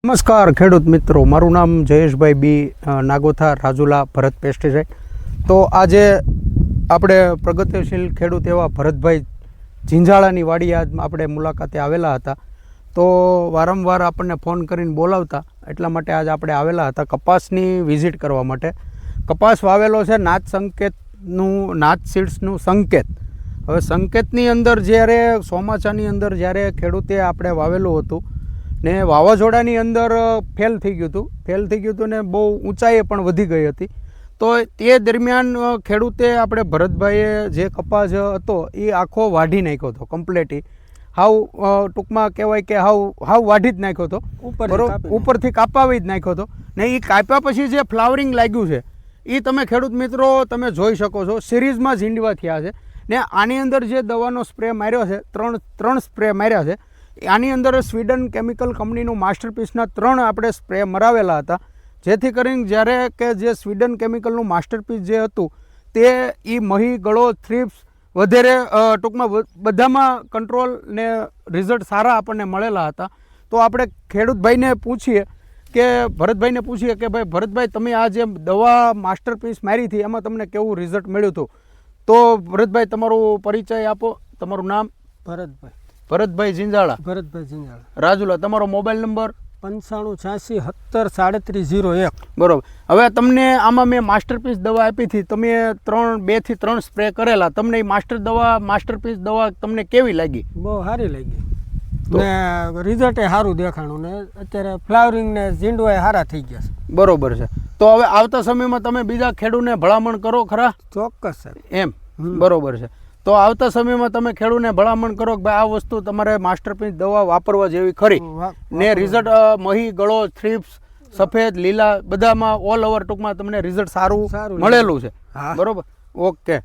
નમસ્કાર ખેડૂત મિત્રો, મારું નામ જયેશભાઈ બી નાગોથા, રાજુલા, ભરત પેસ્ટિસાઇડ. તો આજે આપણે પ્રગતિશીલ ખેડૂત એવા ભરતભાઈ ઝીંઝાળાની વાડી આજ આપણે મુલાકાતે આવેલા હતા. તો વારંવાર આપણને ફોન કરીને બોલાવતા, એટલા માટે આજ આપણે આવેલા હતા કપાસની વિઝિટ કરવા માટે. કપાસ વાવેલો છે નાથ સીડ્સનું સંકેત. હવે સંકેતની અંદર જ્યારે ચોમાસાની અંદર જ્યારે ખેડૂતે આપણે વાવેલું હતું ને વાવાઝોડાની અંદર ફેલ થઈ ગયું હતું ને બહુ ઊંચાઈએ પણ વધી ગઈ હતી. તો તે દરમિયાન ખેડૂતે આપણે ભરતભાઈએ જે કપાસ હતો એ આખો વાઢી નાખ્યો હતો કમ્પ્લેટી. ટૂંકમાં કહેવાય કે હાવ વાઢી જ નાખ્યો હતો, ઉપરથી કાપાવી જ નાખ્યો હતો. ને એ કાપ્યા પછી જે ફ્લાવરિંગ લાગ્યું છે એ તમે ખેડૂત મિત્રો તમે જોઈ શકો છો, સિરીઝમાં ઝીંડવા થયા છે. ને આની અંદર જે દવાનો સ્પ્રે માર્યો છે, ત્રણ સ્પ્રે માર્યા છે. આની અંદર સ્વીડન કેમિકલ કંપનીનું માસ્ટરપીસના 3 આપણે સ્પ્રે મરાવેલા હતા, જેથી કરીને જ્યારે કે જે સ્વીડન કેમિકલનું માસ્ટરપીસ જે હતું તે એ મહી, ગળો, થ્રિપ્સ વગેરે ટૂંકમાં બધામાં કંટ્રોલ ને રિઝલ્ટ સારા આપણને મળેલા હતા. તો આપણે ખેડૂતભાઈને પૂછીએ કે ભાઈ ભરતભાઈ, તમે આ જે દવા માસ્ટરપીસ મારી હતી એમાં તમને કેવું રિઝલ્ટ મળ્યું હતું? તો ભરતભાઈ, તમારું પરિચય આપો. તમારું નામ? ભરતભાઈ ઝીંઝાળા, રાજુલા. તમારો મોબાઈલ નંબર? 9586 17 3701. બરોબર. હવે તમને આમાં મેં માસ્ટરપીસ દવા આપી હતી, તમે 2 થી 3 સ્પ્રે કરેલા. તમને એ માસ્ટરપીસ દવા તમને કેવી લાગી? બહુ સારી લાગી ને રિઝલ્ટ સારું દેખાણું ને અત્યારે ફ્લાવરિંગ ને ઝીંડવા સારા થઈ ગયા છે. બરોબર છે. તો હવે આવતા સમયમાં તમે બીજા ખેડૂતને ભલામણ કરો ખરા? ચોક્કસ સર. એમ, બરોબર છે. તો આવતા સમયમાં તમે ખેડૂતને ભલામણ કરો કે ભાઈ આ વસ્તુ તમારે માસ્ટરપીસ દવા વાપરવા જેવી ખરી ને રિઝલ્ટ મહી, ગળો, થ્રિપ્સ, સફેદ, લીલા બધામાં ઓલ ઓવર ટૂંકમાં તમને રિઝલ્ટ સારું મળેલું છે. બરોબર, ઓકે.